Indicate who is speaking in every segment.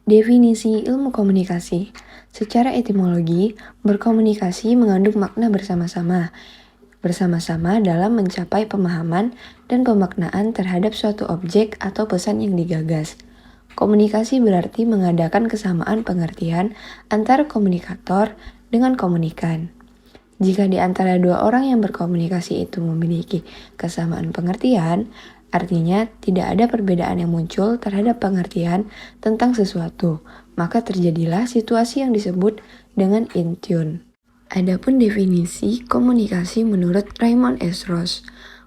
Speaker 1: Definisi ilmu komunikasi. Secara etimologi, berkomunikasi mengandung makna bersama-sama dalam mencapai pemahaman dan pemaknaan terhadap suatu objek atau pesan yang digagas. Komunikasi berarti mengadakan kesamaan pengertian antara komunikator dengan komunikan. Jika di antara dua orang yang berkomunikasi itu memiliki kesamaan pengertian, artinya tidak ada perbedaan yang muncul terhadap pengertian tentang sesuatu, maka terjadilah situasi yang disebut dengan in tune. Adapun definisi komunikasi menurut Raymond S. Ross,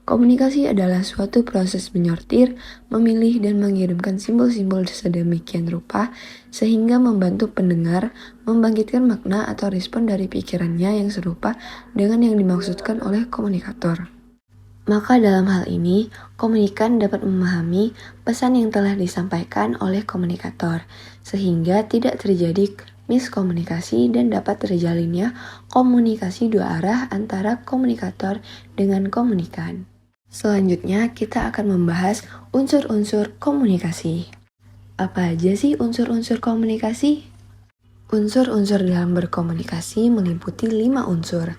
Speaker 1: komunikasi adalah suatu proses menyortir, memilih, dan mengirimkan simbol-simbol sedemikian rupa sehingga membantu pendengar membangkitkan makna atau respon dari pikirannya yang serupa dengan yang dimaksudkan oleh komunikator. Maka dalam hal ini, komunikan dapat memahami pesan yang telah disampaikan oleh komunikator, sehingga tidak terjadi miskomunikasi dan dapat terjalinnya komunikasi dua arah antara komunikator dengan komunikan. Selanjutnya, kita akan membahas unsur-unsur komunikasi. Apa aja sih unsur-unsur komunikasi? Unsur-unsur dalam berkomunikasi meliputi 5 unsur,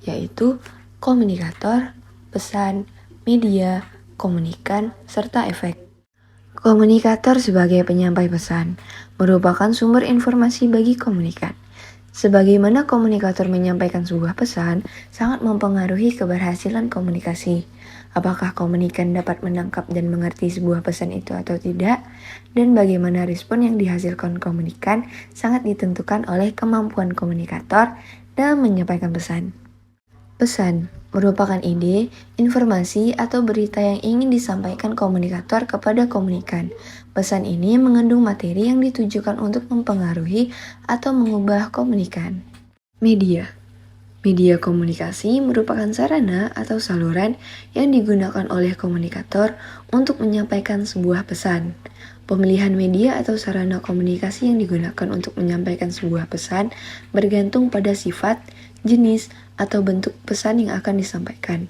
Speaker 1: yaitu komunikator, pesan, media, komunikan, serta efek. Komunikator sebagai penyampai pesan merupakan sumber informasi bagi komunikan. Sebagaimana komunikator menyampaikan sebuah pesan, sangat mempengaruhi keberhasilan komunikasi. Apakah komunikan dapat menangkap dan mengerti sebuah pesan itu atau tidak, dan bagaimana respon yang dihasilkan komunikan sangat ditentukan oleh kemampuan komunikator dalam menyampaikan pesan. Pesan merupakan ide, informasi, atau berita yang ingin disampaikan komunikator kepada komunikan. Pesan ini mengandung materi yang ditujukan untuk mempengaruhi atau mengubah komunikan. Media. Media komunikasi merupakan sarana atau saluran yang digunakan oleh komunikator untuk menyampaikan sebuah pesan. Pemilihan media atau sarana komunikasi yang digunakan untuk menyampaikan sebuah pesan bergantung pada sifat, jenis, atau bentuk pesan yang akan disampaikan.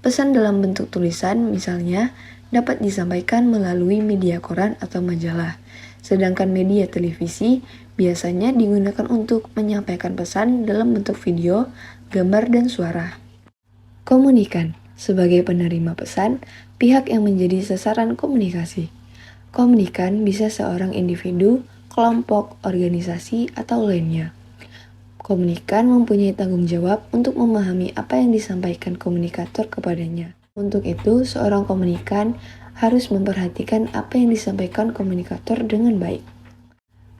Speaker 1: Pesan dalam bentuk tulisan, misalnya, dapat disampaikan melalui media koran atau majalah. Sedangkan media televisi biasanya digunakan untuk menyampaikan pesan dalam bentuk video, gambar, dan suara. Komunikan sebagai penerima pesan, pihak yang menjadi sasaran komunikasi. Komunikan bisa seorang individu, kelompok, organisasi, atau lainnya. Komunikan mempunyai tanggung jawab untuk memahami apa yang disampaikan komunikator kepadanya. Untuk itu, seorang komunikan harus memperhatikan apa yang disampaikan komunikator dengan baik.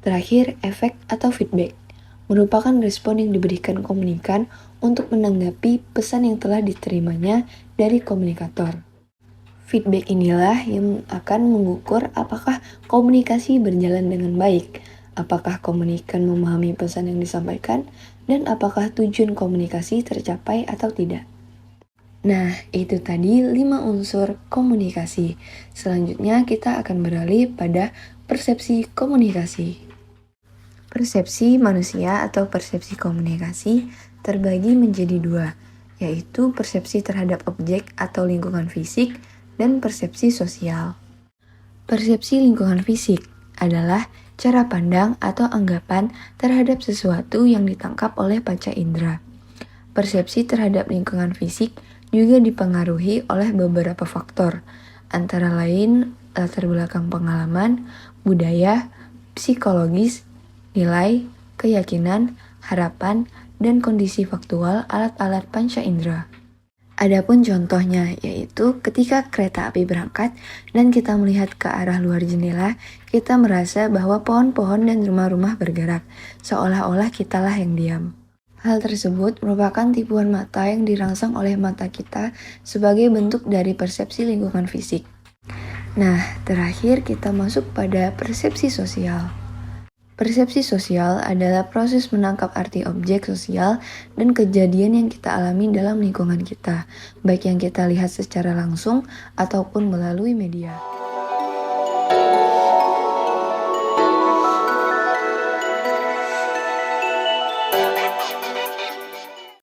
Speaker 1: Terakhir, efek atau feedback merupakan respon yang diberikan komunikan untuk menanggapi pesan yang telah diterimanya dari komunikator. Feedback inilah yang akan mengukur apakah komunikasi berjalan dengan baik, apakah komunikan memahami pesan yang disampaikan, dan apakah tujuan komunikasi tercapai atau tidak. Nah, itu tadi 5 unsur komunikasi. Selanjutnya kita akan beralih pada persepsi komunikasi. Persepsi manusia atau persepsi komunikasi terbagi menjadi 2, yaitu persepsi terhadap objek atau lingkungan fisik dan persepsi sosial. Persepsi lingkungan fisik adalah cara pandang atau anggapan terhadap sesuatu yang ditangkap oleh panca indera. Persepsi terhadap lingkungan fisik juga dipengaruhi oleh beberapa faktor, antara lain latar belakang pengalaman, budaya, psikologis, nilai, keyakinan, harapan, dan kondisi faktual alat-alat panca indera. Adapun contohnya yaitu ketika kereta api berangkat dan kita melihat ke arah luar jendela, kita merasa bahwa pohon-pohon dan rumah-rumah bergerak, seolah-olah kitalah yang diam. Hal tersebut merupakan tipuan mata yang dirangsang oleh mata kita sebagai bentuk dari persepsi lingkungan fisik. Nah, terakhir kita masuk pada persepsi sosial. Persepsi sosial adalah proses menangkap arti objek sosial dan kejadian yang kita alami dalam lingkungan kita, baik yang kita lihat secara langsung ataupun melalui media.